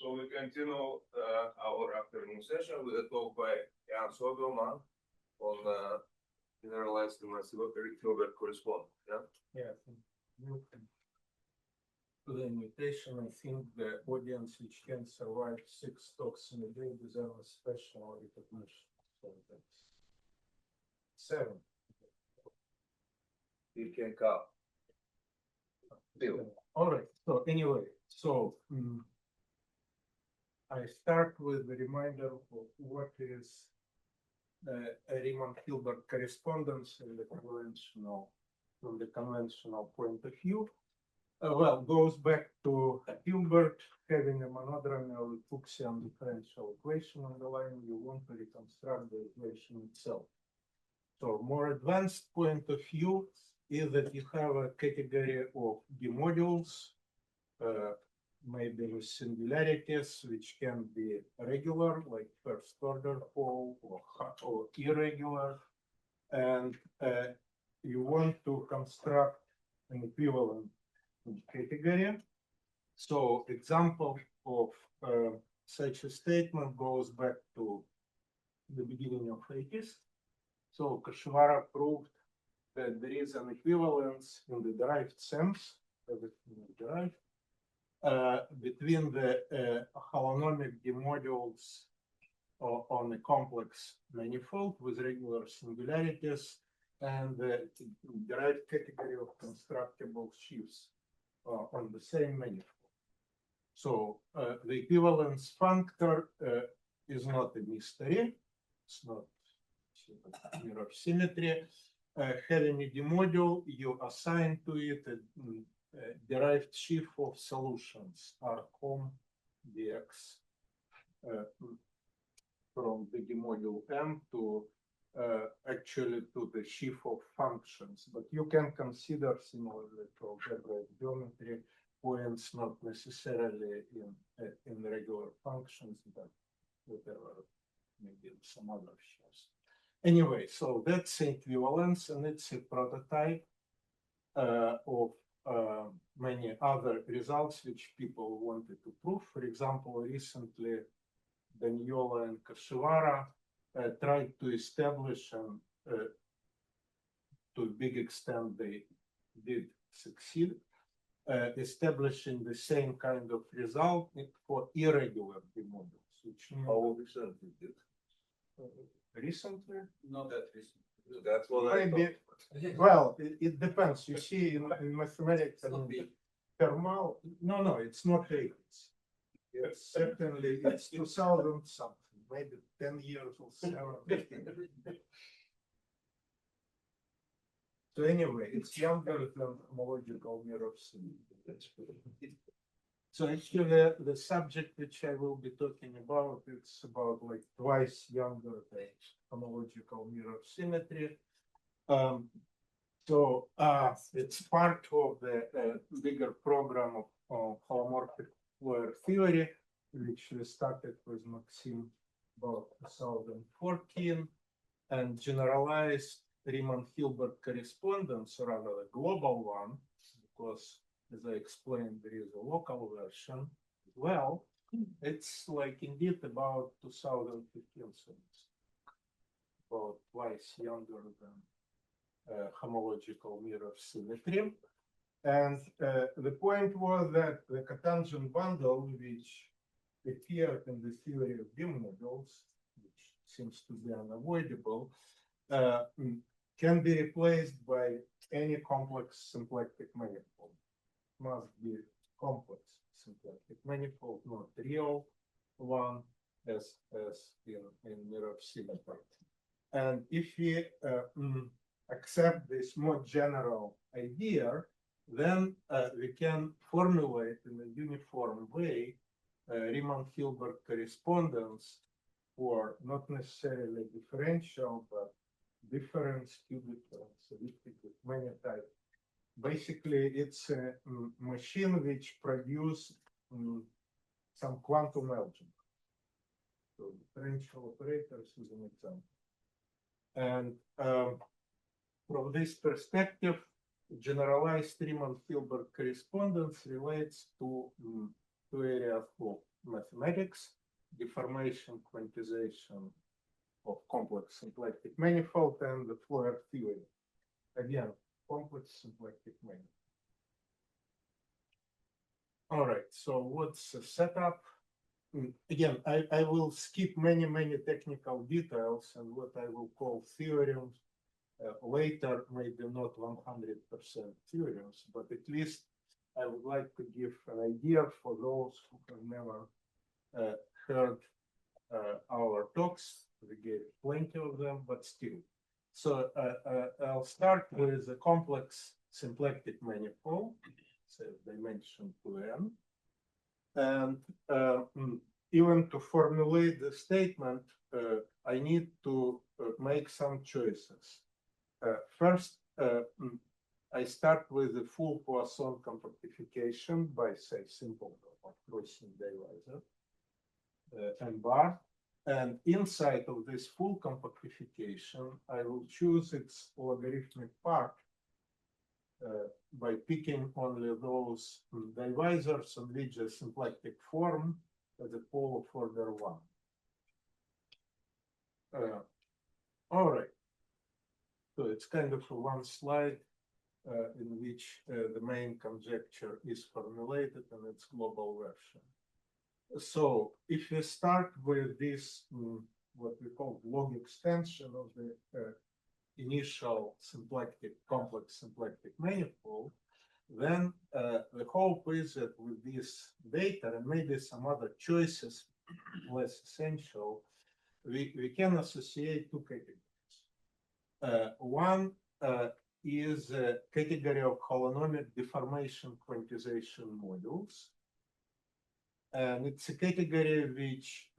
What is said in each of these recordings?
So we continue our afternoon session with a talk by Soibelman on generalized Riemann-Hilbert correspondence. Yeah. Yeah. To the invitation, I think the audience which can survive 6 talks in a day deserve a special recognition. So that's 7. You can come. All right. So anyway, I start with a reminder of what is a Riemann-Hilbert correspondence in the from the conventional point of view. Well, goes back to Hilbert having a monodromy Fuchsian differential equation on the line. You want to reconstruct the equation itself. So more advanced point of view is that you have a category of bimodules, maybe with singularities, which can be regular, like first order pole, or irregular, and you want to construct an equivalent category. So example of such a statement goes back to the beginning of 80s. So Kashivara proved that there is an equivalence in the derived sense, everything is derived, between the holonomic bimodules on a complex manifold with regular singularities and the derived category of constructible sheaves on the same manifold. So the equivalence functor is not a mystery. It's not mirror symmetry. Having a bimodule, you assign to it a derived sheaf of solutions, R dx from the bimodule M to actually to the sheaf of functions. But you can consider similarly to algebraic geometry points not necessarily in regular functions, but whatever, maybe in some other sheaves. Anyway, so that's equivalence, and it's a prototype of many other results which people wanted to prove. For example, recently, Daniola and Kashivara tried to establish, and to a big extent they did succeed, establishing the same kind of result for irregular bimodules, which How recently did? Recently? Not that recently. That's what Maybe. Well, it depends. You see, in mathematics, thermal. No, it's not 80s. Yes, certainly it's 2000 something, maybe 10 years or 7. So anyway, it's younger than homological mirror symmetry. So actually, the subject which I will be talking about, it's about like twice younger than homological mirror symmetry. So it's part of the bigger program of Holomorphic Floer Theory, which we started with Maxim about 2014, and generalized Riemann-Hilbert correspondence, or rather a global one, because as I explained, there is a local version as well. It's like indeed about 2015, so it's about twice younger than homological mirror symmetry. And the point was that the cotangent bundle, which appeared in the theory of bimodules, which seems to be unavoidable, can be replaced by any complex symplectic manifold. Must be complex symplectic manifold, not real one, as in mirror symmetry. And if we accept this more general idea, then we can formulate in a uniform way Riemann-Hilbert correspondence for not necessarily differential, but difference, Q-difference, elliptic with many types. Basically, it's a machine which produces some quantum algebra. So differential operators is an example. And from this perspective, generalized Riemann-Hilbert correspondence relates to areas of mathematics, deformation, quantization of complex symplectic manifold, and the Floer theory. Again, complex symplectic manifold. All right, so what's the setup? Again, I will skip many technical details and what I will call theorems. Later, maybe not 100% theorems, but at least I would like to give an idea for those who have never heard our talks. We gave plenty of them, but still. So I'll start with a complex symplectic manifold, so dimension 2n. And even to formulate the statement, I need to make some choices. First, I start with the full Poisson compactification by, say, simple crossing divisor and bar. And inside of this full compactification, I will choose its logarithmic part by picking only those divisors on which the symplectic form has a pole of order 1. All right. So it's kind of a one slide in which the main conjecture is formulated in its global version. So if we start with this, what we call log extension of the initial symplectic, complex symplectic manifold, then the hope is that with this data and maybe some other choices less essential, we can associate two categories. One is a category of holonomic deformation quantization modules. And it's a category which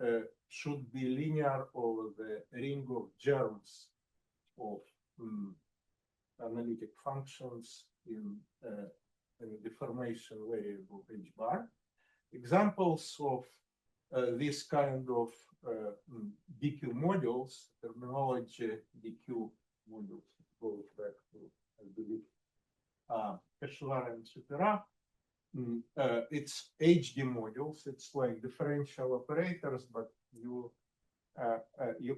should be linear over the ring of germs of analytic functions in a deformation variable h bar. Examples of this kind of DQ modules, terminology DQ modules, goes back to, I believe, Peshwar and Supera. It's HD modules. It's like differential operators, but you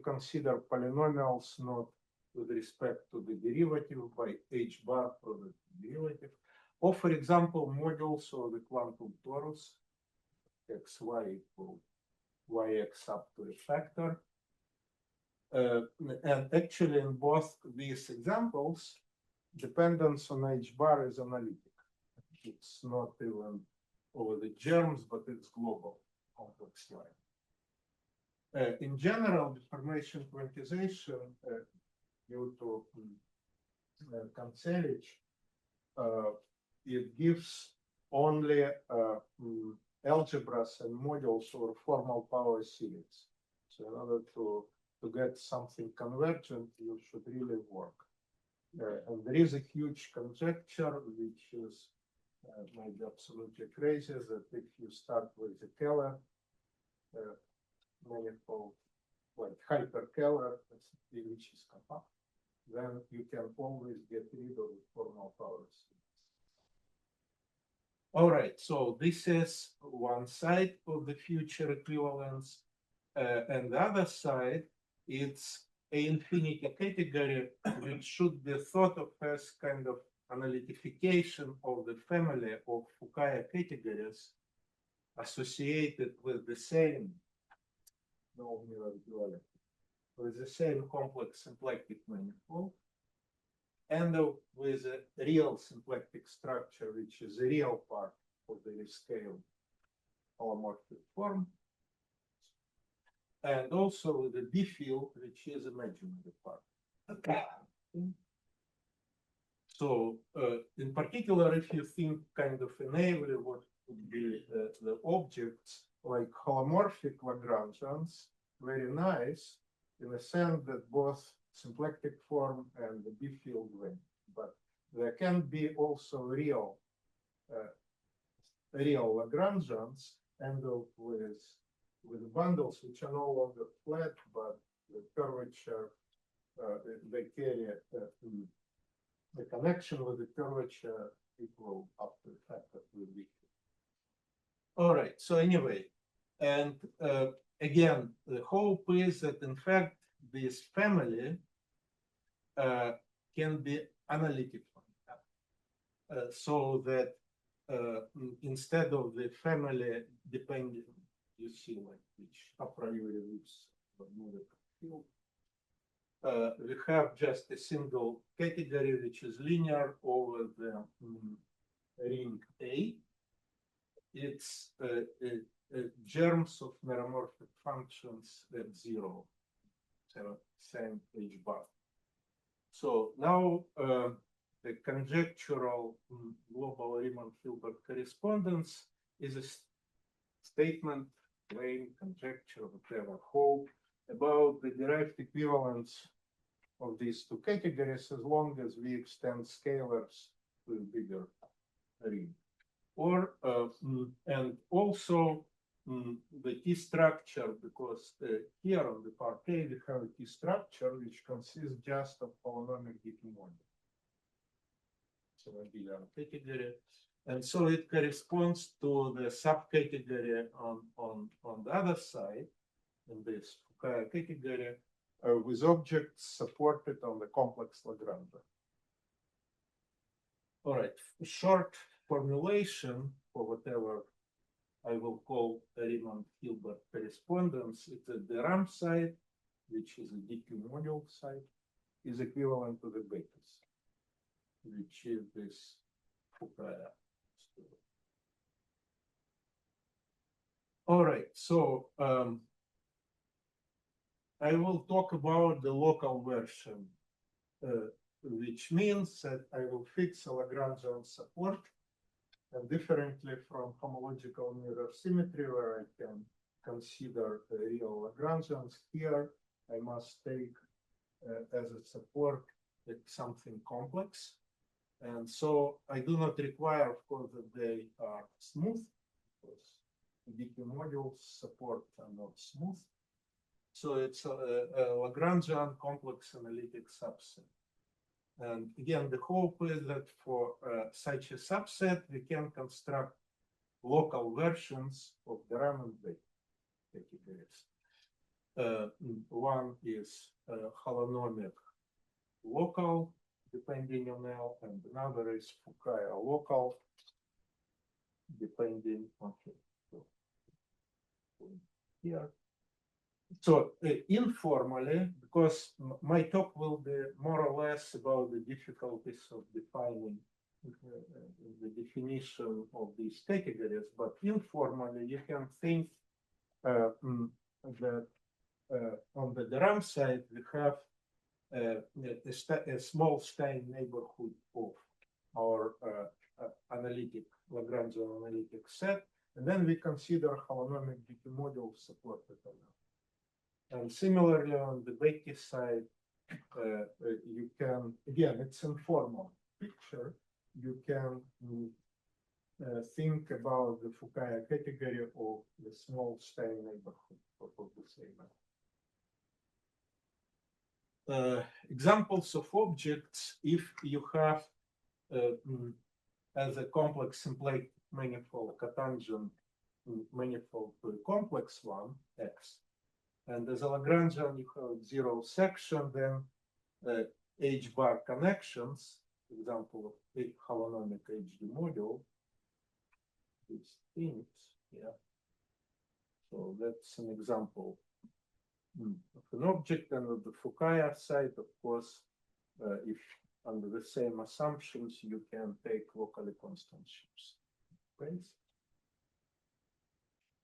consider polynomials not with respect to the derivative by h bar for the derivative. Or, for example, modules of the quantum torus, xy equal yx up to a factor. And actually, in both these examples, dependence on h bar is analytic. It's not even over the germs, but it's global complex line. In general, deformation quantization due to Kontsevich, it gives only algebras and modules over formal power series. So in order to get something convergent, you should really work. And there is a huge conjecture, which is maybe absolutely crazy, that if you start with the Keller manifold, like hyperkeller, which is compact, then you can always get rid of the formal power series. All right, so this is one side of the future equivalence, and the other side, it's a infinity category, which should be thought of as kind of analytification of the family of Fukaya categories associated with the same with the same complex symplectic manifold, and with a real symplectic structure, which is the real part of the rescaled holomorphic form, and also with the B field, which is imaginary part. Okay. So, in particular, if you think kind of naively what would be the objects like holomorphic Lagrangians, very nice in the sense that both symplectic form and the B field win. But there can be also real Lagrangians end up with bundles which are no longer flat, but the curvature, they carry the connection with the curvature equal up to a factor with B. All right, so anyway, And again, the hope is that in fact this family can be analytic, so that instead of the family depending, you see like which a priori looks field, we have just a single category which is linear over the ring A. It's germs of meromorphic functions at 0, so same H bar. So now the conjectural global Riemann-Hilbert correspondence is a statement, claim, conjecture, whatever, hope about the derived equivalence of these two categories as long as we extend scalars to a bigger ring. Or and also the T structure, because here on the part A we have a T structure which consists just of holonomic decomoduli. So a category, and so it corresponds to the subcategory on the other side in this Fukaya category with objects supported on the complex Lagrangian. All right, short formulation for whatever I will call a Riemann-Hilbert correspondence. It's a theorem side, which is a DQ module side, is equivalent to the Betis, which is this Fukaya story. All right, so I will talk about the local version, which means that I will fix a Lagrangian support. And differently from homological mirror symmetry, where I can consider real Lagrangians, here I must take as a support something complex. And so I do not require, of course, that they are smooth, because DQ modules support are not smooth. So it's a Lagrangian complex analytic subset. And again, the hope is that for such a subset, we can construct local versions of the Raman categories. One is holonomic local, depending on L, and another is Fukaya local, depending on here. So informally, because my talk will be more or less about the difficulties of defining the definition of these categories, but informally you can think that on the theorem side we have a small Stein neighborhood of our analytic Lagrangian analytic set, and then we consider holonomic DQ modules supported on that. And similarly, on the Becky side, you can, again, it's informal picture. You can think about the Fukaya category of the small Stein neighborhood of the same. Examples of objects, if you have as a complex symplectic manifold cotangent manifold to a complex one, X. And as a Lagrangian, you have 0 section, then H bar connections, example of a holonomic HD module, these things, yeah. So that's an example of an object, and on the Fukaya side, of course, if under the same assumptions, you can take locally constant shapes.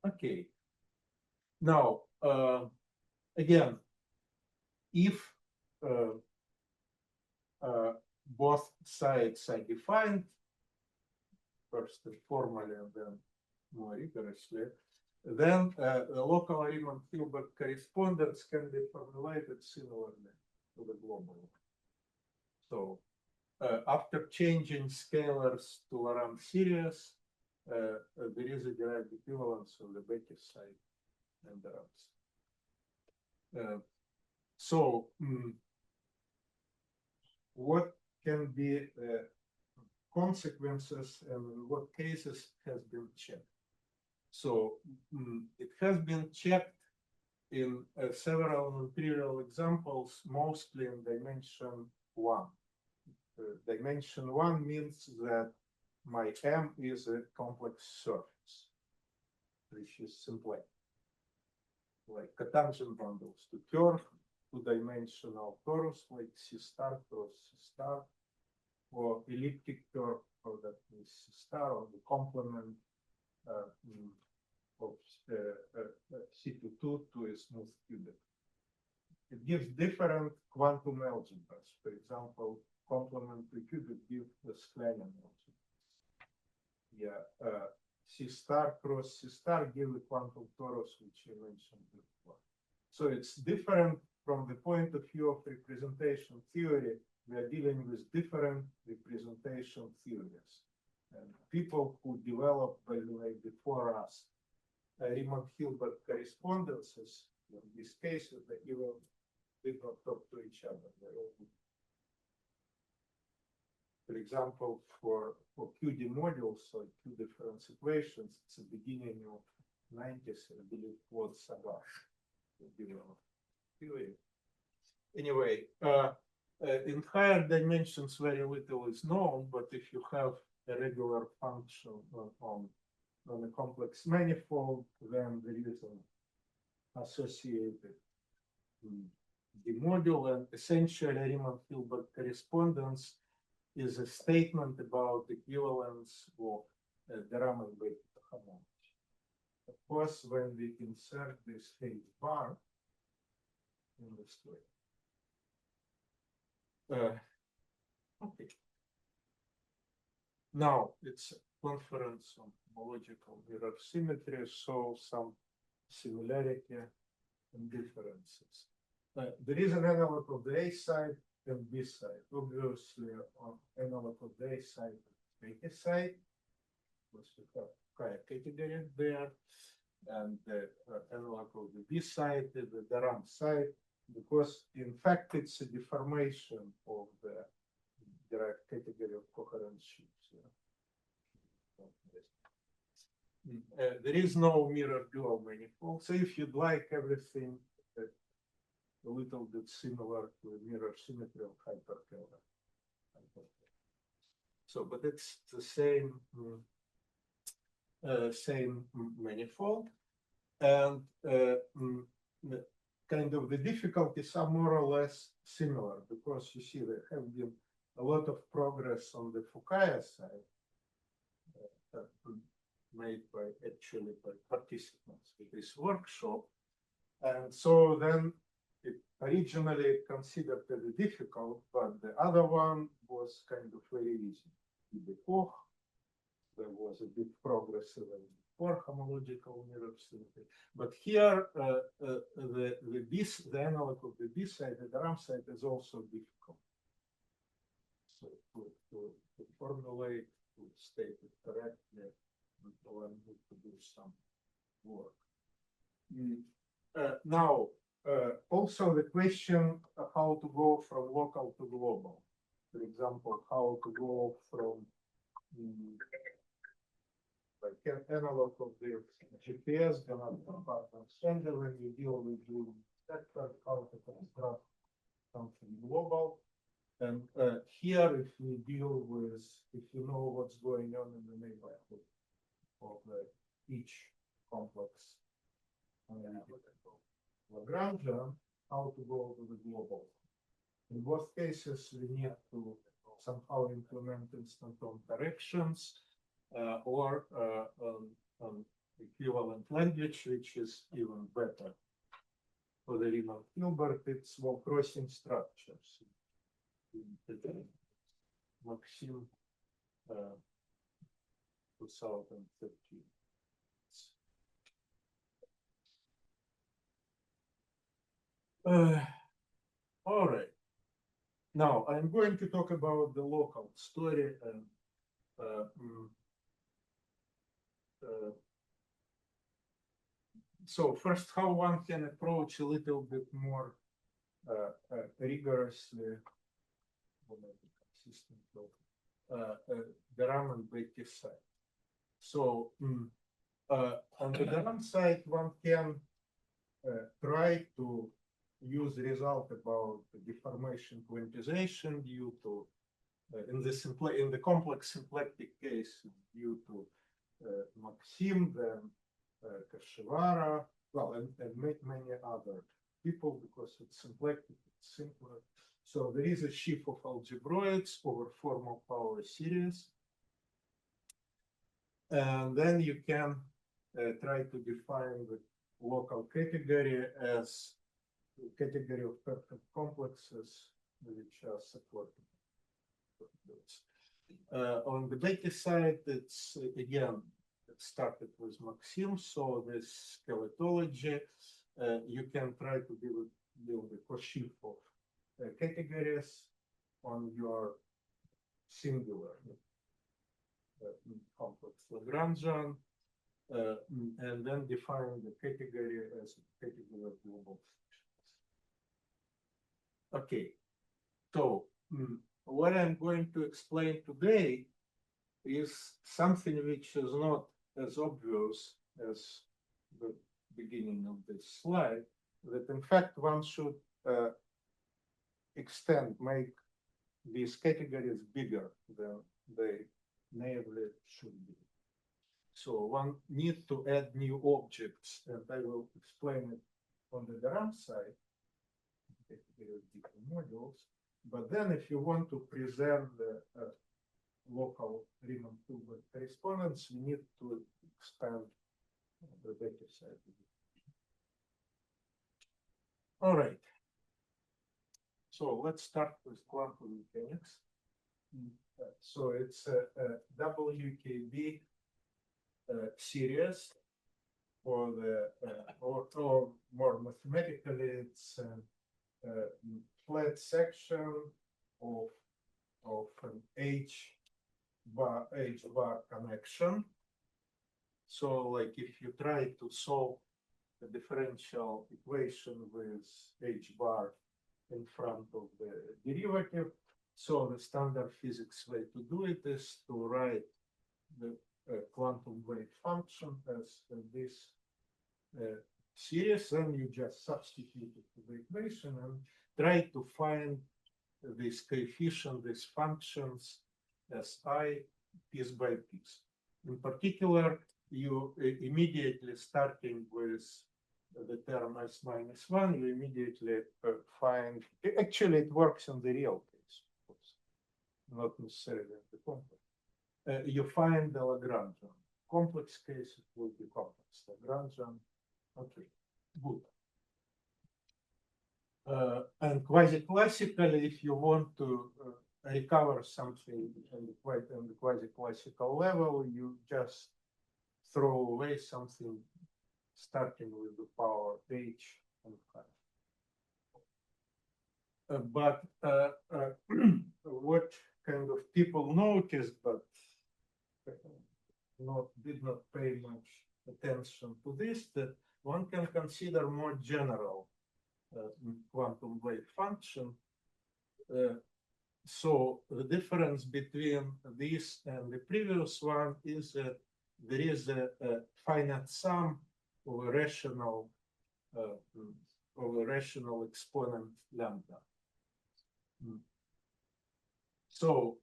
Okay. Now, again, if both sides are defined, first formally and then more rigorously, then the local Riemann-Hilbert correspondence can be formulated similarly to the global. So after changing scalars to Laurent series, there is a derived equivalence of the Becky side and the others. So what can be the consequences and in what cases has been checked? So it has been checked in several non-trivial examples, mostly in dimension 1. Dimension 1 means that my M is a complex surface, which is symplectic, like cotangent bundles to curve, two-dimensional torus like C star cross C star, or elliptic curve, or that is C star, or the complement of C22 to a smooth cubic. It gives different quantum algebras. For example, complement to cubic gives the Lagrangian algebra. Yeah, C star cross C star give a quantum torus, which I mentioned before. So it's different from the point of view of representation theory. We are dealing with different representation theories. And people who developed, by the way, before us, Riemann-Hilbert correspondences, in these cases, they even did not talk to each other. For example, for QD modules, so Q difference equations, it's the beginning of 90s, I believe, was Sagar, the developed theory. Anyway, in higher dimensions, very little is known, but if you have a regular function on a complex manifold, then there is an associated the module, and essentially Riemann-Hilbert correspondence is a statement about equivalence of the Raman weighted homology. Of course, when we insert this H bar in this way. Okay. Now it's a conference on homological mirror symmetry, so some similarity and differences. There is an analog of the A side and B side. Obviously, on analog of the A side, the A side, because we have Fukaya category there, and the analog of the B side is the theorem side, because in fact it's a deformation of the direct category of coherent sheets. There is no mirror dual manifold, so if you'd like everything a little bit similar to a mirror symmetry of hyperkähler. So, but it's the same same manifold, and kind of the difficulties are more or less similar, because you see there have been a lot of progress on the Fukaya side made by participants with this workshop, and so then it originally considered as difficult, but the other one was kind of very easy. Before there was a big progress even before homological mirror symmetry, but here the analog of the B side, the theorem side, is also difficult. So to formulate, to state it correctly, one need to do some work. Now, also the question how to go from local to global. For example, how to go from like an analog of the GPS, standard when you deal with the sector, how to construct something global. And here, if we deal with, if you know what's going on in the neighborhood of each complex Lagrangian, how to go to the global. In both cases, we need to somehow implement instanton corrections or equivalent language, which is even better. For the Riemann-Hilbert, it's wall crossing structures. Maxim 2013. All right. Now I'm going to talk about the local story and so first, how one can approach a little bit more rigorously the Raman side. So On the other side, one can try to use the result about the deformation quantization due to in the complex symplectic case due to Maxim, then Kashivara, well, and many other people because it's symplectic, it's simpler. So there is a sheaf of algebroids over formal power series. And then you can try to define the local category as a category of perfect complexes which are supported. On the data side, it's again, it started with Maxim, so this skeletology, you can try to build a co-sheaf of categories on your singular complex Lagrangian, and then define the category as a category of global functions. Okay, so what I'm going to explain today is something which is not as obvious as the beginning of this slide, that in fact one should make these categories bigger than they naively should be. So one needs to add new objects, and I will explain it on the theorem side, different modules. But then if you want to preserve the local Riemann-Hilbert correspondence, you need to expand the data set. All right. So let's start with quantum mechanics. So it's a WKB series, or more mathematically, it's a flat section of an H bar connection. So, like if you try to solve the differential equation with H bar in front of the derivative, so the standard physics way to do it is to write the quantum wave function as this series, and you just substitute it to the equation and try to find this coefficient, these functions as I piece by piece. In particular, you immediately starting with the term S minus 1, you immediately find, actually it works in the real case, of course, not necessarily in the complex. You find the Lagrangian. Complex case, it will be complex Lagrangian. Okay, good. And quasi-classically, if you want to recover something on the quasi-classical level, you just throw away something starting with the power H and K. But what kind of people noticed, but did not pay much attention to this, that one can consider more general quantum wave function. So the difference between this and the previous one is that there is a finite sum of a rational exponent lambda. So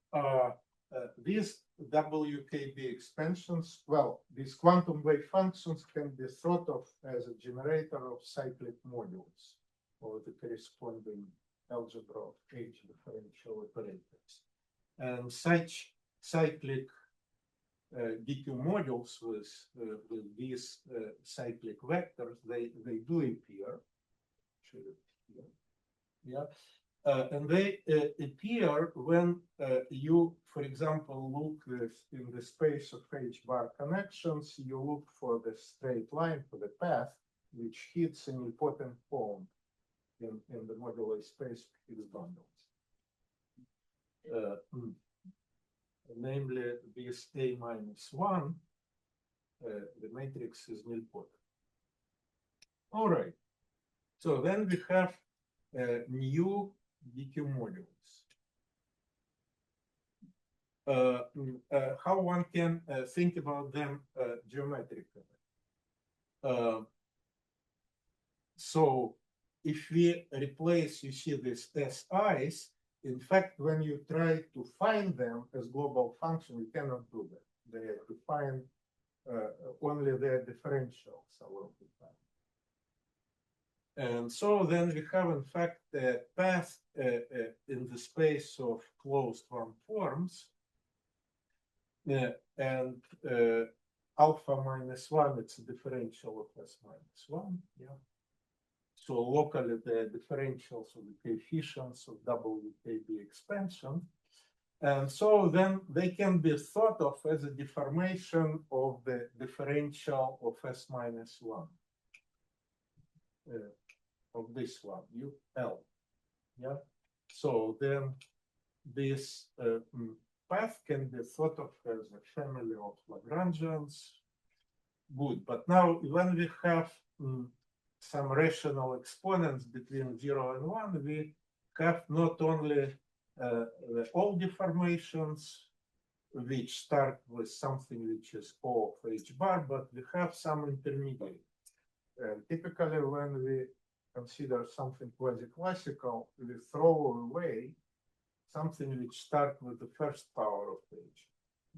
these WKB expansions, well, these quantum wave functions can be thought of as a generator of cyclic modules, or the corresponding algebra of H differential operators. And such cyclic DQ modules with these cyclic vectors, they do appear. Yeah. And they appear when you, for example, look in the space of H bar connections, you look for the straight line, for the path, which hits an important point in the modular space of Higgs bundles. Namely, this A minus 1, the matrix is nilpotent. All right. So then we have new DQ modules. How one can think about them geometrically? So if we replace, you see, these SIs, in fact, when you try to find them as global function, you cannot do that. They are defined only their differentials along the time. And so then we have, in fact, a path in the space of closed one forms. And alpha minus 1, it's a differential of S minus 1. Yeah. So locally, the differentials of the coefficients of WKB expansion. And so then they can be thought of as a deformation of the differential of S minus 1. Of this one, UL. Yeah. So then this path can be thought of as a family of Lagrangians. Good. But now when we have some rational exponents between 0 and 1, we have not only the all deformations, which start with something which is O of H bar, but we have some intermediate. And typically when we consider something quasi-classical, we throw away something which starts with the first power of H.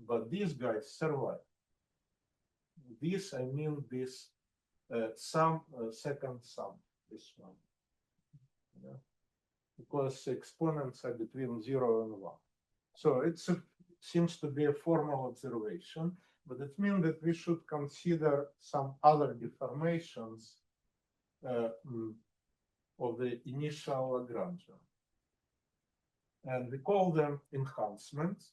But these guys survive. This, I mean, this sum, second sum, this one. Yeah. Because exponents are between 0 and 1. So it seems to be a formal observation, but it means that we should consider some other deformations of the initial Lagrangian. And we call them enhancements.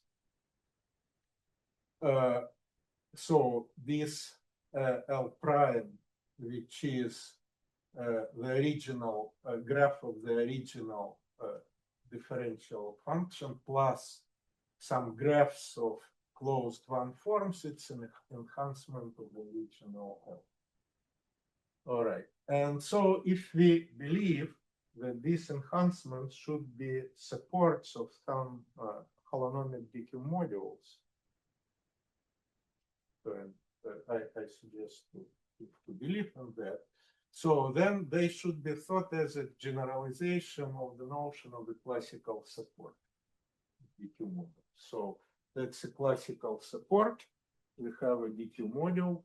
So this L prime, which is the original graph of the original differential function plus some graphs of closed one forms, it's an enhancement of the original L. All right. And so if we believe that these enhancements should be supports of some holonomic DQ modules, and I suggest to believe in that. So then they should be thought as a generalization of the notion of the classical support DQ module. So that's a classical support. We have a DQ module.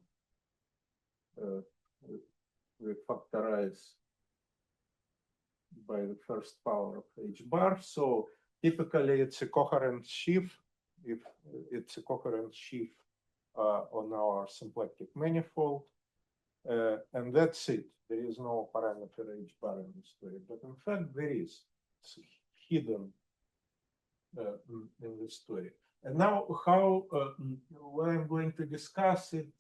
We factorize by the first power of H bar. So typically it's a coherent sheaf. If it's a coherent sheaf on our symplectic manifold. And that's it. There is no parameter H bar in the story. But in fact, there is. It's hidden in the story. And now how, what I'm going to discuss it,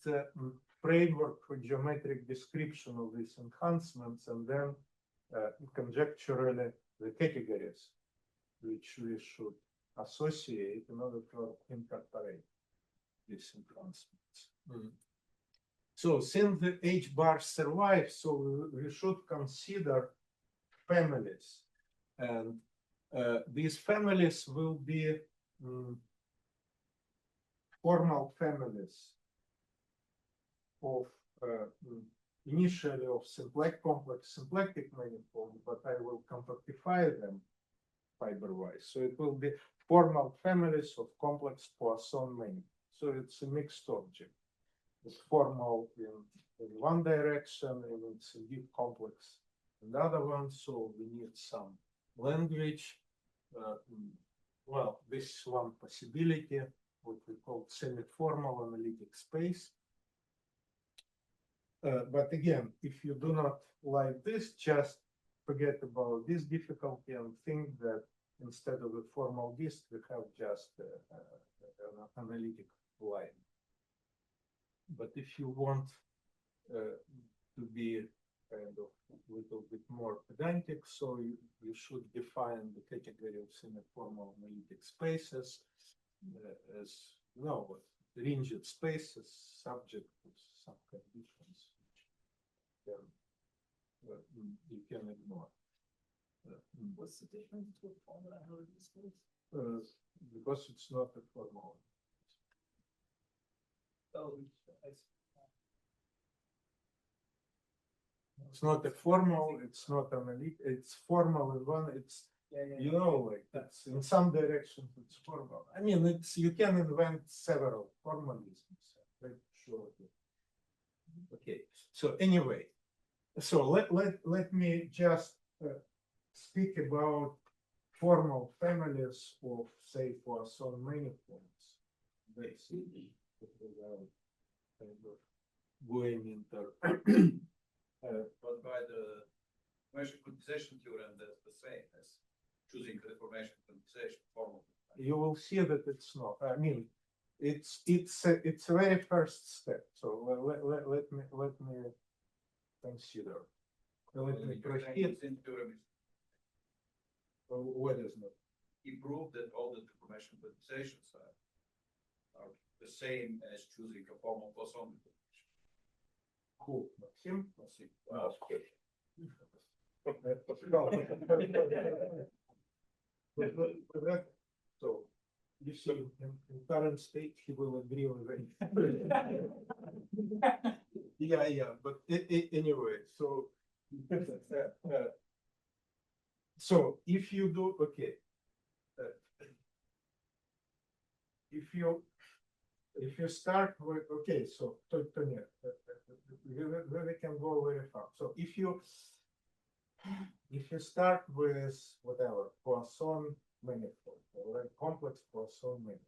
framework for geometric description of these enhancements, and then conjecturally the categories which we should associate in order to incorporate these enhancements. So since the H bar survives, so we should consider families, and these families will be formal families of initially of complex symplectic manifold, but I will compactify them fiber-wise. So it will be formal families of complex Poisson manifolds. So it's a mixed object. It's formal in one direction, and it's indeed complex in the other one. So we need some language. Well, this is one possibility, what we call semi-formal analytic space. But again, if you do not like this, just forget about this difficulty and think that instead of a formal disk, we have just an analytic line. But if you want to be kind of a little bit more pedantic, so you should define the category of semi-formal analytic spaces as ringed spaces subject to some conditions which you can ignore. What's the difference between formal and analytic space? Because it's not a formal. Oh, It's not a formal, it's not analytic, it's formal in one, it's, you know, like, that's in some directions it's formal. I mean, it's, you can invent several formalisms, I'm sure. Okay, so anyway, so let me just speak about formal families of, say, Poisson manifolds, basically, without kind of going into But by the Maxim Kontsevich theorem, that's the same as choosing the deformation quantization formula. you will see that it's not. I mean, it's a very first step. So let me consider. Let me proceed. What is not? He proved that all the deformation quantizations are the same as choosing a formal Poisson deformation. Cool. Maxim? Well, So you see, in current state, he will agree with it. Yeah, but anyway, so so if you do, okay, if you start with, okay, so Tony, we can go very far. So if you start with whatever Poisson manifold, or complex Poisson manifold,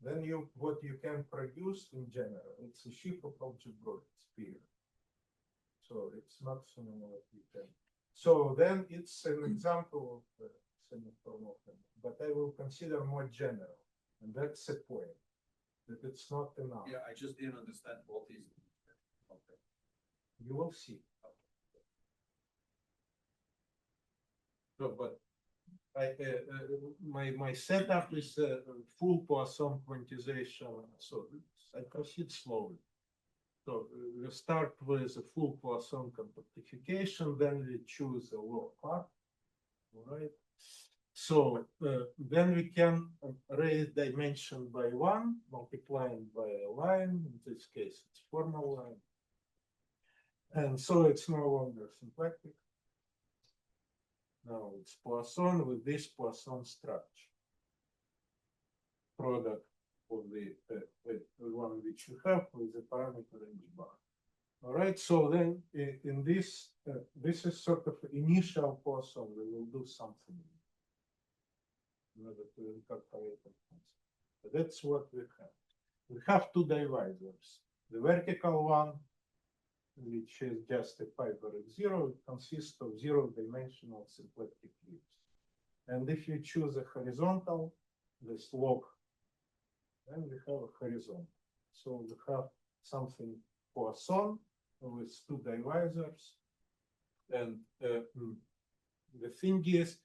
then what you can produce in general, it's a sheaf of algebraic sphere. So it's maximum what you can. So then it's an example of semi-formal, but I will consider more general, and that's the point, that it's not enough. yeah, I just didn't understand what is. Okay. You will see. So, but my setup is full Poisson quantization, so I proceed slowly. So we start with a full Poisson compactification, then we choose a low part, all right? So then we can raise dimension by 1, multiplying by a line, in this case it's formal line. And so it's no longer symplectic. Now it's Poisson with this Poisson structure. Product of the one which you have with the parameter h bar. All right, so then in this, this is sort of initial Poisson. We will do something in order to incorporate it. But that's what we have. We have two divisors. The vertical one, which is just a fiber at 0, it consists of 0-dimensional symplectic leaves. And if you choose a horizontal, this log, then we have a horizontal. So we have something Poisson with two divisors. And the thing is,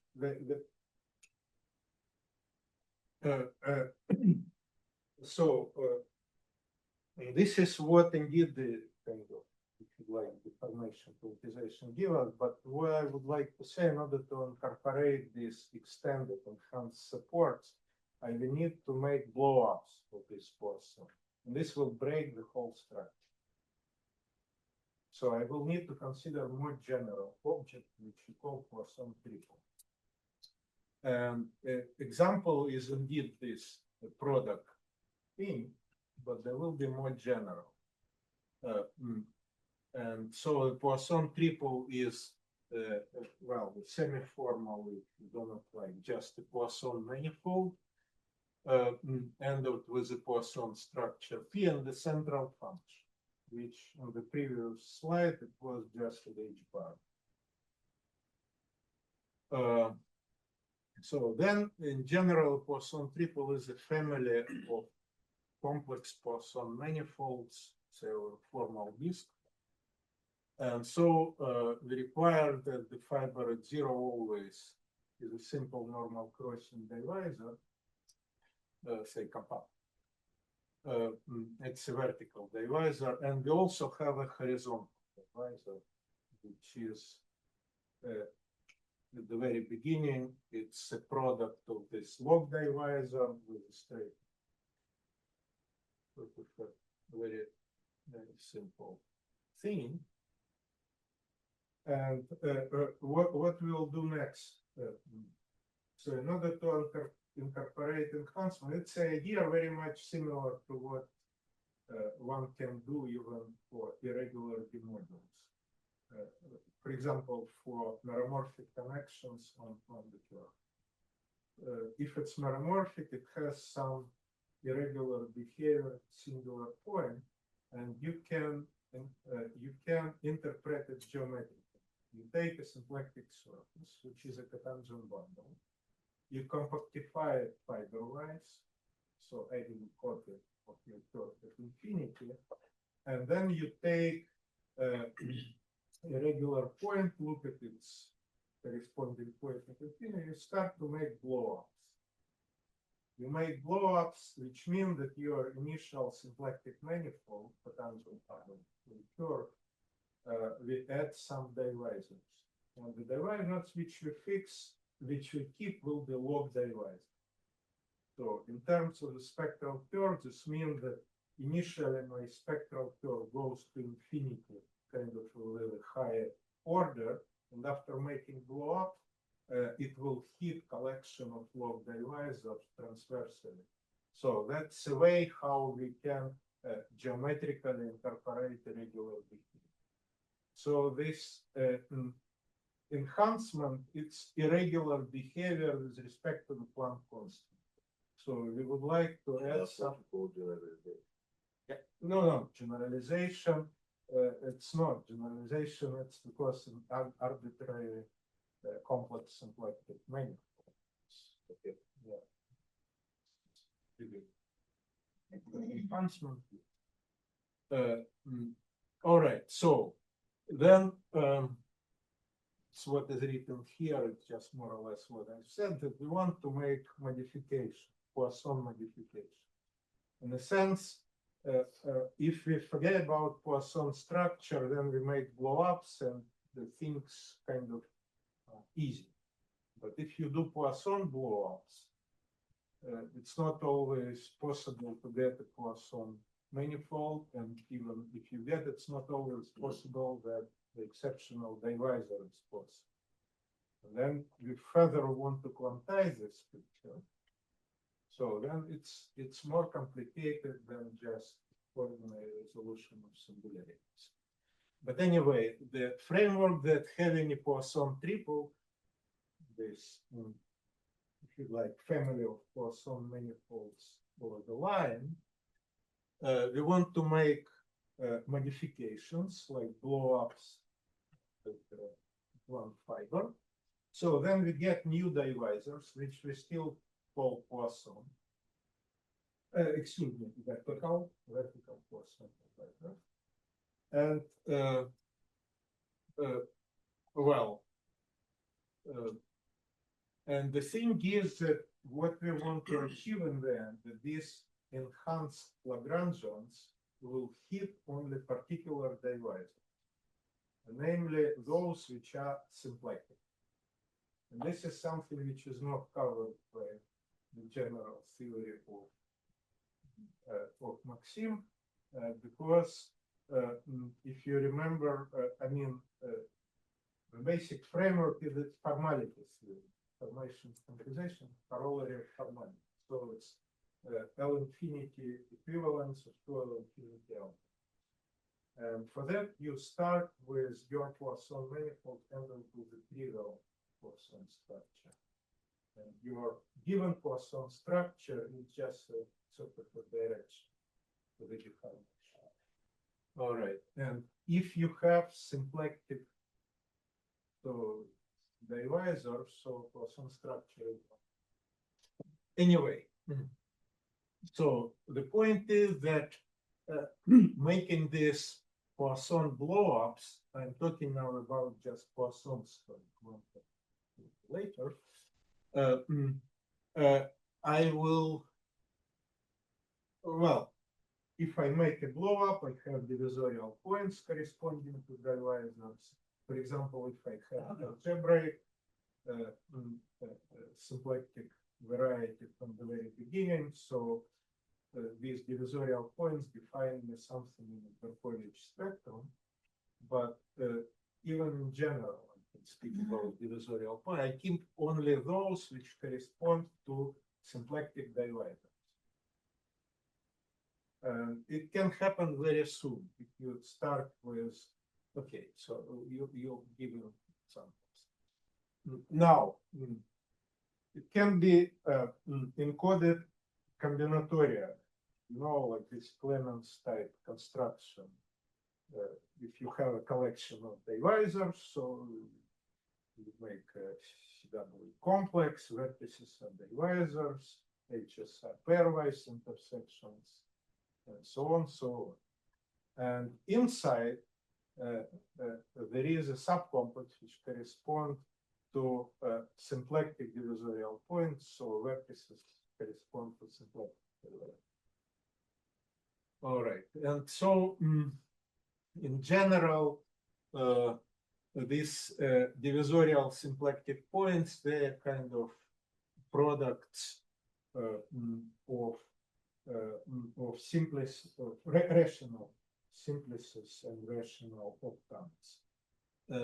this is what indeed the kind of, if you like, deformation quantization give us, but what I would like to say, in order to incorporate this extended enhanced supports, I will need to make blow-ups of this Poisson. And this will break the whole structure. So I will need to consider more general object, which we call Poisson triple. And example is indeed this product thing, but there will be more general. And so the Poisson triple is, well, semi-formal, if you don't like, just a Poisson manifold, ended with the Poisson structure P and the central function, which on the previous slide, it was just the H bar. So then, in general, Poisson triple is a family of complex Poisson manifolds, so formal disk. And so we require that the fiber at 0 always is a simple normal crossing divisor, say compact. It's a vertical divisor, and we also have a horizontal divisor, which is at the very beginning, it's a product of this log divisor with a straight. Very, very simple thing. And what we'll do next? So in order to incorporate enhancement, it's an idea very much similar to what one can do even for irregular bimodals. For example, for meromorphic connections on the curve. If it's meromorphic, it has some irregular behavior at singular point, and you can interpret it geometrically. You take a symplectic surface, which is a cotangent bundle. You compactify it fiberwise, so adding a copy of your curve at infinity, and then you take a regular point, look at its corresponding point at infinity, you start to make blow-ups. You make blow-ups, which mean that your initial symplectic manifold, potential curve, we add some divisors. And the divisors which we keep will be log divisors. So in terms of the spectral curve, this means that initially my spectral curve goes to infinity, kind of with a higher order, and after making blow up, it will hit collection of log divisors transversally. So that's a way how we can geometrically incorporate irregular behavior. So this enhancement, it's irregular behavior with respect to the Planck constant. So we would like to add some. Yeah. No, generalization. It's not generalization. It's because an arbitrary complex symplectic manifold. Okay. Yeah. Enhancement. All right. So then. What is written here, it's just more or less what I said, that we want to make modification, Poisson modification. In a sense, if we forget about Poisson structure, then we make blow-ups and the things kind of easy. But if you do Poisson blow-ups, it's not always possible to get a Poisson manifold, and even if you get it, it's not always possible that the exceptional divisor is possible. And then we further want to quantize this picture. So then it's more complicated than just ordinary resolution of singularities. But anyway, the framework that have any Poisson triple, this, if you like, family of Poisson manifolds over the line, we want to make modifications like blow-ups with one fiber. So then we get new divisors, which we still call Poisson. Excuse me, vertical Poisson divisor. And and the thing is that what we want to achieve in the end, that these enhanced Lagrangians will hit only particular divisors, namely those which are symplectic. And this is something which is not covered by the general theory of Maxim, because if you remember, the basic framework is its formality theory, formation quantization, corollary of formality. So it's L infinity equivalence of two L infinity L. And for that, you start with your Poisson manifold handled with the trivial Poisson structure. And your given Poisson structure is just a sort of a direction to the deformation. All right. And if you have symplectic divisor, so Poisson structure is one. Anyway, so the point is that making this Poisson blow-ups, I'm talking now about just Poisson stuff later. I will, well, if I make a blow-up, I have divisorial points corresponding to divisors. For example, if I have algebraic symplectic variety from the very beginning, so these divisorial points define me something in the Berkovich spectrum. But even in general, I can speak about divisorial point. I keep only those which correspond to symplectic divisors. It can happen very soon if you start with, okay, so you give examples. Now, it can be encoded combinatorial, like this Clemens type construction. If you have a collection of divisors, so you make a CW complex, vertices are divisors, edges are pairwise intersections, and so on, so on. And inside, there is a subcomplex which corresponds to symplectic divisorial points, so vertices correspond to symplectic divisors. All right, and so in general, these divisorial symplectic points, they are kind of products of rational simplices and rational octants.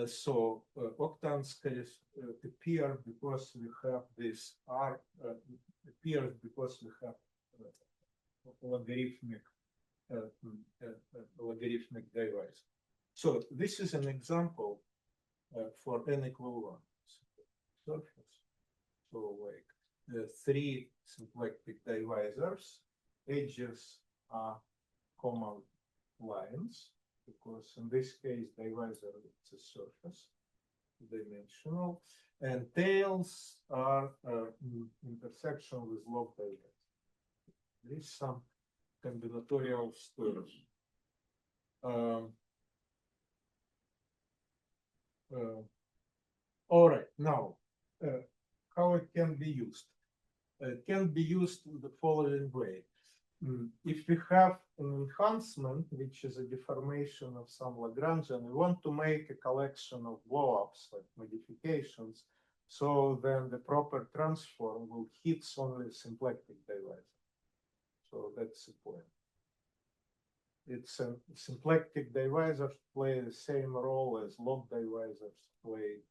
So octants appear because we have this R appears because we have logarithmic divisor. So this is an example for n equal 1 surface. So like 3 symplectic divisors, edges are common lines, because in this case divisor is a surface, dimensional, and tails are intersection with log divisor. There is some combinatorial story. All right, now how it can be used? It can be used in the following way. If we have an enhancement, which is a deformation of some Lagrangian, we want to make a collection of blow-ups, like modifications, so then the proper transform will hit only symplectic divisor. So that's the point. It's a symplectic divisors play the same role as log divisors play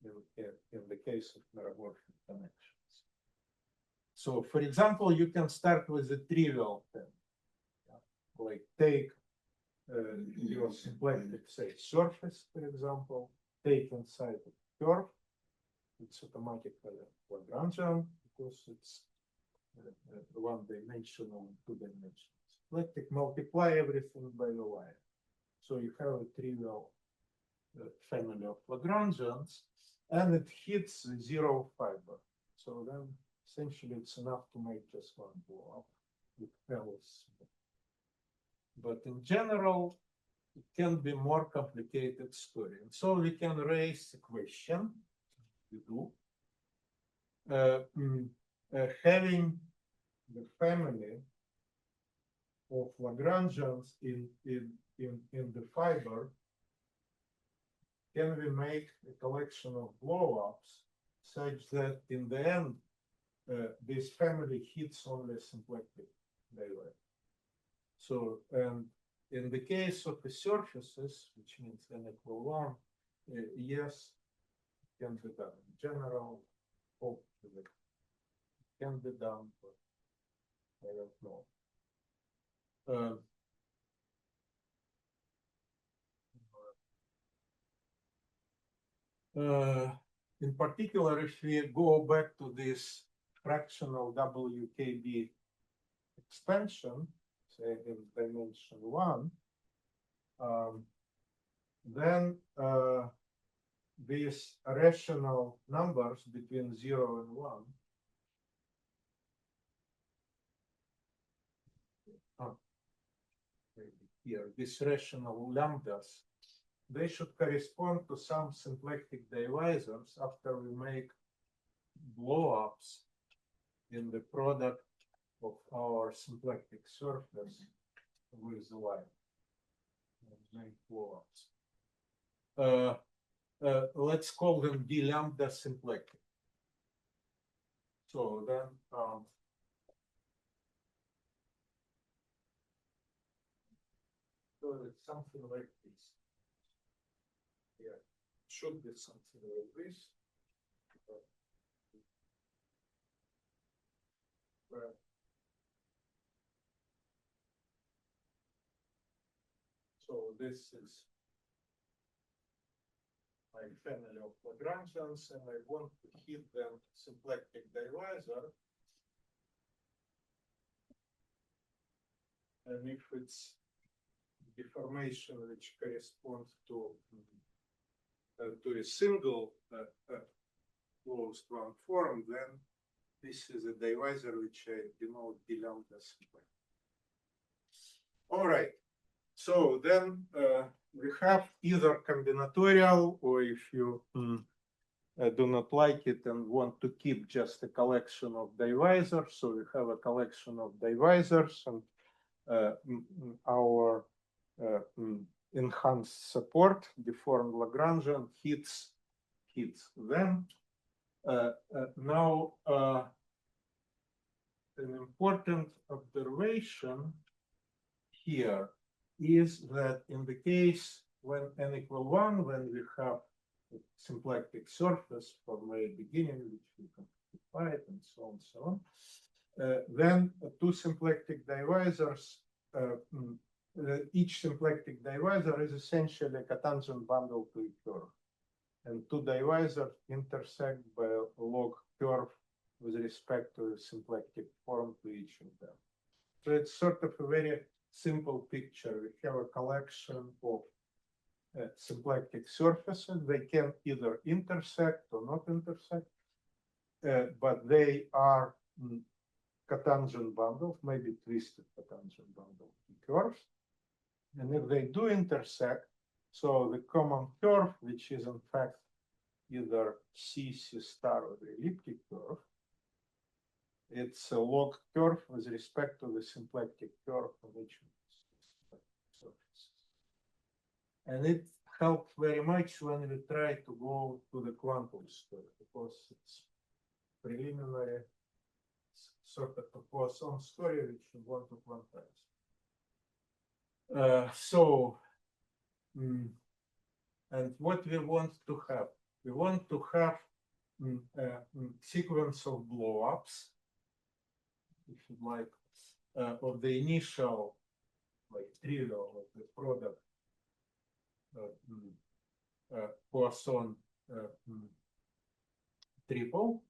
in the case of meromorphic connections. So, for example, you can start with a trivial thing, like take your symplectic, say, surface, for example, take inside a curve. It's automatically Lagrangian because it's one-dimensional and two-dimensional. Symplectic, multiply everything by the line. So you have a trivial family of Lagrangians, and it hits 0 fiber. So then essentially it's enough to make just one blow-up with L's. But in general, it can be more complicated story. And so we can raise a question, we do, having the family of Lagrangians in the fiber, can we make a collection of blow-ups such that in the end, this family hits only symplectic divisor? So, and in the case of the surfaces, which means n equal 1, yes, it can be done. In general, hopefully, it can be done, but I don't know. In particular, if we go back to this fractional WKB expansion, say in dimension 1, then these rational numbers between 0 and 1 here, these rational lambdas, they should correspond to some symplectic divisors after we make blow-ups in the product of our symplectic surface with the line. Make blow-ups. Let's call them d lambda symplectic. So then so it's something like this. Yeah. should be something like this. So this is my family of Lagrangians, and I want to hit them symplectic divisor. And if it's deformation which corresponds to a single closed one form, then this is a divisor which I denote below the symplectic. All right. So then we have either combinatorial, or if you do not like it and want to keep just a collection of divisors, so we have a collection of divisors, and our enhanced support, deformed Lagrangian, hits them. Now, an important observation here is that in the case when n equal 1, when we have a symplectic surface from the beginning, which we can modify it and so on, then two symplectic divisors, each symplectic divisor is essentially a cotangent bundle to a curve. And two divisors intersect by a log curve with respect to a symplectic form to each of them. So it's sort of a very simple picture. We have a collection of symplectic surfaces. They can either intersect or not intersect, but they are cotangent bundles, maybe twisted cotangent bundles to curves. And if they do intersect, so the common curve, which is in fact either C star or the elliptic curve, it's a log curve with respect to the symplectic curve of each of these surfaces. And it helps very much when we try to go to the quantum story, because it's preliminary sort of a Poisson story which we want to quantize. And what we want to have? We want to have a sequence of blow-ups, if you like, of the initial, like, trivial of the product Poisson triple.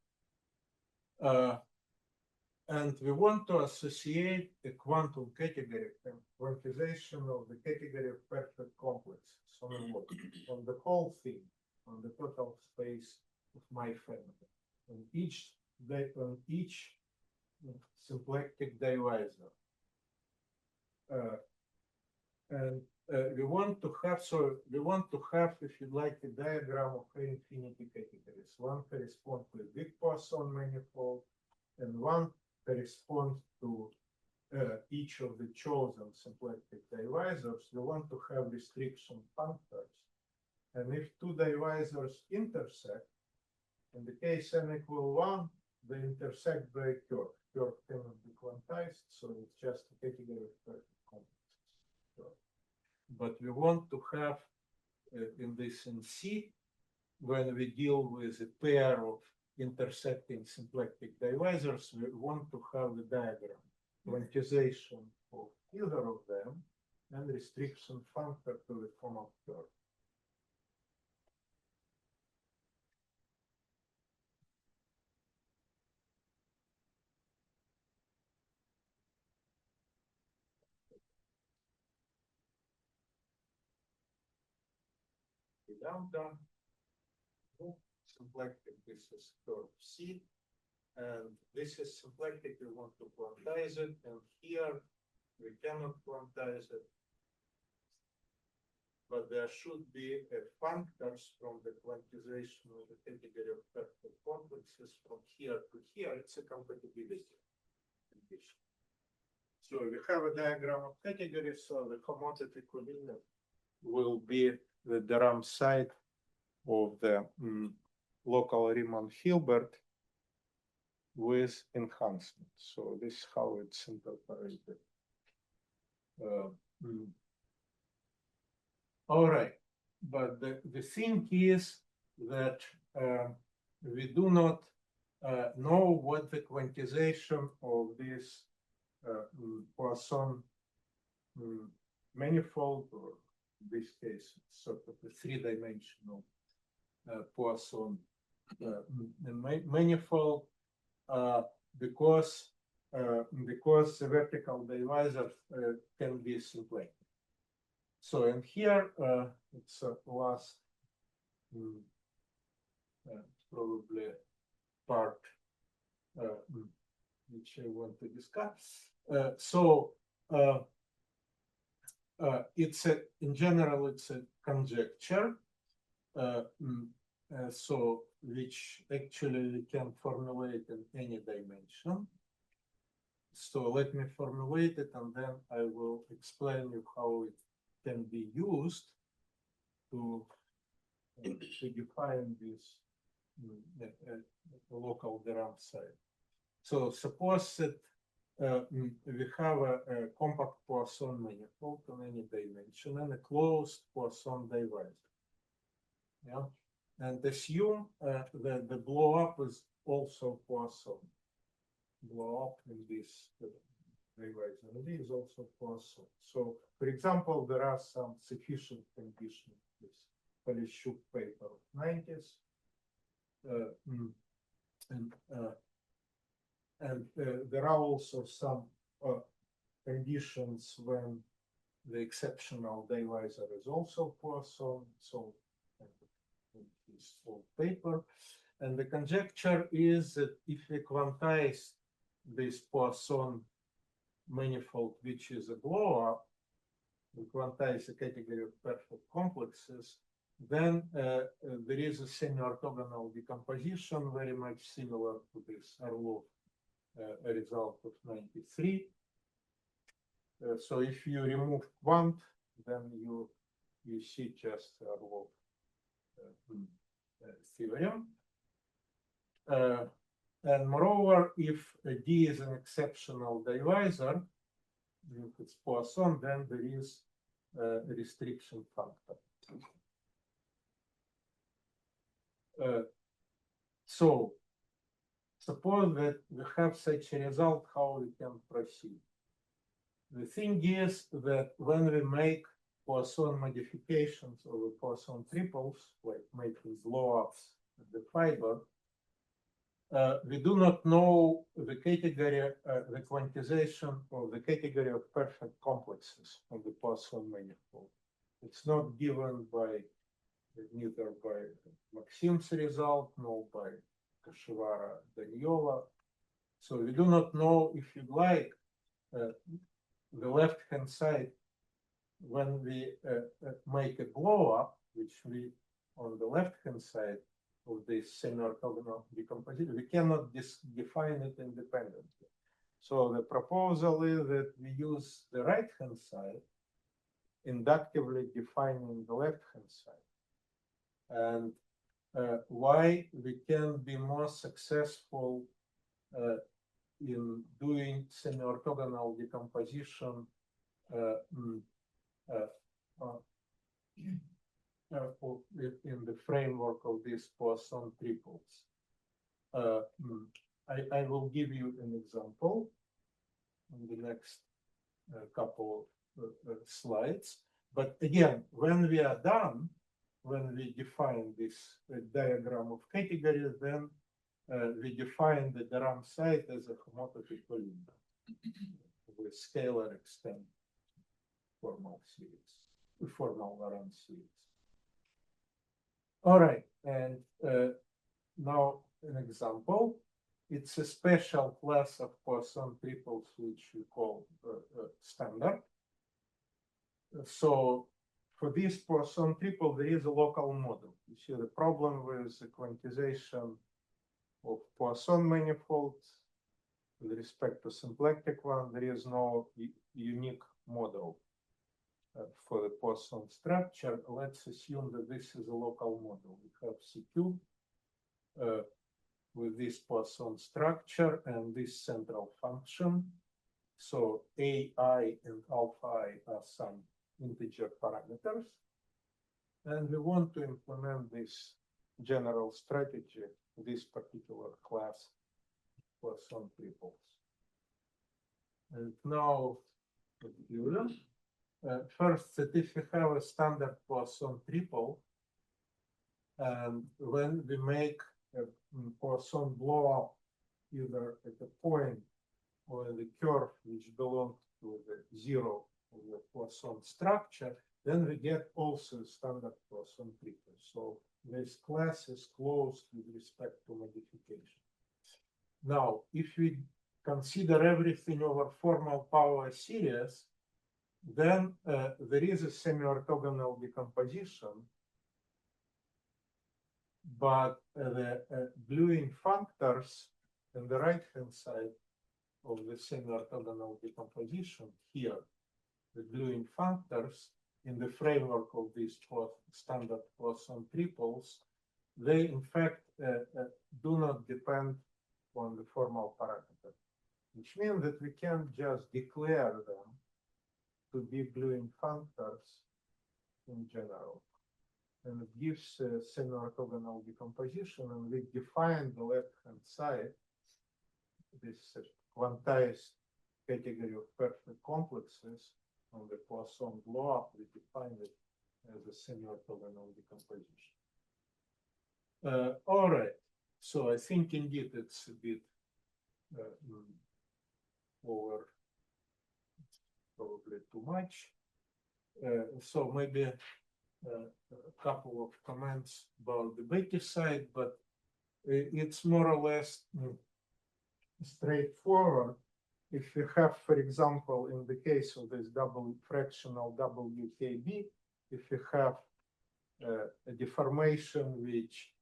And we want to associate a quantum category and quantization of the category of perfect complexes on the whole thing, on the total space of my family, on each symplectic divisor. And we want to have, if you like, a diagram of infinity categories. One corresponds to a big Poisson manifold, and one corresponds to each of the chosen symplectic divisors. We want to have restriction functors. And if two divisors intersect, in the case n equal 1, they intersect by a curve. Curve cannot be quantized, so it's just a category of perfect complexes. But we want to have in this in C, when we deal with a pair of intersecting symplectic divisors, we want to have the diagram, quantization of either of them, and restriction functor to the common curve. Lambda, symplectic, this is curve C, and this is symplectic, we want to quantize it, and here we cannot quantize it, but there should be a functors from the quantization of the category of perfect complexes from here to here. It's a compatibility condition. So we have a diagram of categories, so the homotopy coordinate will be the Durham side of the local Riemann-Hilbert with enhancement. So this is how it's interpolated. All right. but the thing is that we do not know what the quantization of this Poisson manifold, or in this case, sort of a three-dimensional Poisson manifold, because the vertical divisor can be symplectic. So, and here it's last probably part which I want to discuss. It's in general, it's a conjecture. So which actually we can formulate in any dimension. So let me formulate it, and then I will explain you how it can be used to define this local deformation site. So suppose that we have a compact Poisson manifold on any dimension and a closed Poisson divisor. Yeah, and assume that the blow up is also Poisson. Blow up in this divisor, and it is also Poisson. So, for example, there are some sufficient conditions. This Polishuk paper of 90s, and there are also some conditions when the exceptional divisor is also Poisson. So, this whole paper, and the conjecture is that if we quantize this Poisson manifold, which is a blow-up, we quantize the category of perfect complexes, then there is a semi-orthogonal decomposition very much similar to this Orlov result of 93. So if you remove quant, then you see just Orlov theorem. And moreover, if D is an exceptional divisor, if it's Poisson, then there is a restriction factor. So suppose that we have such a result, how we can proceed. The thing is that when we make Poisson modifications of the Poisson triples, like making blow-ups of the fiber, we do not know the category, the quantization of the category of perfect complexes of the Poisson manifold. It's not given by neither by Maxim's result nor by Kashivara Daniola. So we do not know, if you like, the left-hand side when we make a blow-up, which we on the left-hand side of this semi-orthogonal decomposition, we cannot define it independently. So the proposal is that we use the right-hand side, inductively defining the left-hand side. And why we can be more successful in doing semi-orthogonal decomposition in the framework of these Poisson triples. I will give you an example in the next couple of slides. But again, when we are done, when we define this diagram of categories, then we define the deformation site as a homotopy polynomial with scalar extent formal series, formal Laurent series. All right, and now an example. It's a special class of Poisson triples which we call standard. So for this Poisson triple, there is a local model. You see the problem with the quantization of Poisson manifolds with respect to symplectic one. There is no unique model for the Poisson structure. Let's assume that this is a local model. We have CQ with this Poisson structure and this central function. So AI and alpha I are some integer parameters. And we want to implement this general strategy, this particular class Poisson triples. And now the theorem. First, that if we have a standard Poisson triple, and when we make a Poisson blow up either at a point or in the curve which belongs to the zero of the Poisson structure, then we get also standard Poisson triple. So this class is closed with respect to modification. Now, if we consider everything over formal power series, then there is a semi-orthogonal decomposition, but the Blueing functors on the right-hand side of the semi-orthogonal decomposition here, the Blueing functors in the framework of these standard Poisson triples, they in fact do not depend on the formal parameter, which means that we can just declare them to be Blueing functors in general. And it gives a semi-orthogonal decomposition, and we define the left-hand side, this quantized category of perfect complexes on the Poisson blow-up, we define it as a semi-orthogonal decomposition. All right, so I think indeed it's a bit over, probably too much. So maybe a couple of comments about the Becky side, but it's more or less straightforward. If you have, for example, in the case of this double fractional WKB, if you have a deformation which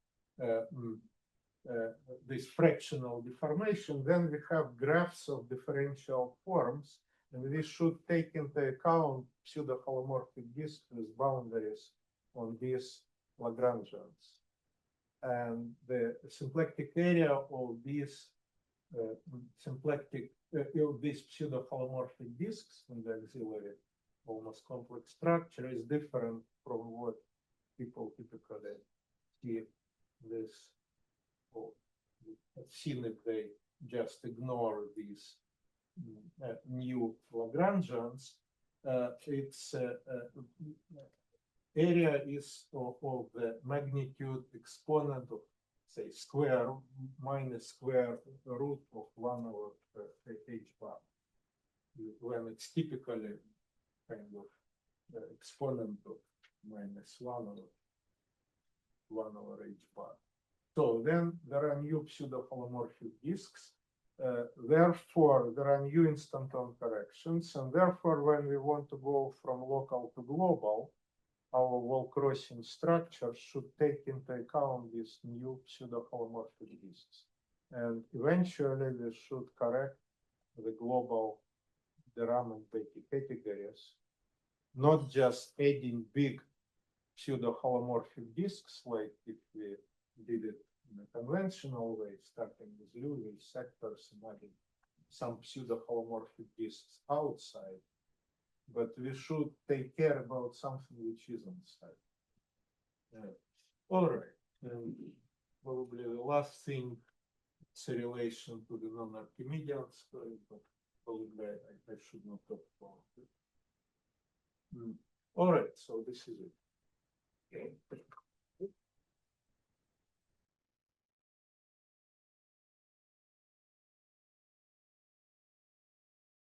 this fractional deformation, then we have graphs of differential forms, and we should take into account pseudo-holomorphic disks with boundaries on these Lagrangians. And the symplectic area of these these pseudo-holomorphic disks in the auxiliary almost complex structure is different from what people typically see this, or seen if they just ignore these new Lagrangians. Its area is of the magnitude exponent of, say, square minus square root of 1 over h bar, when it's typically kind of exponent of minus 1 over h bar. So then there are new pseudo-holomorphic disks. Therefore, there are new instanton corrections, and therefore, when we want to go from local to global, our wall-crossing structure should take into account these new pseudo-holomorphic disks. And eventually, we should correct the global theorem and Becky categories, not just adding big pseudo-holomorphic disks, like if we did it in a conventional way, starting with Lewis sectors and adding some pseudo-holomorphic disks outside, but we should take care about something which is inside. All right, and probably the last thing, it's a relation to the non-Archimedean story, but probably I should not talk about it. All right, so this is it. Okay.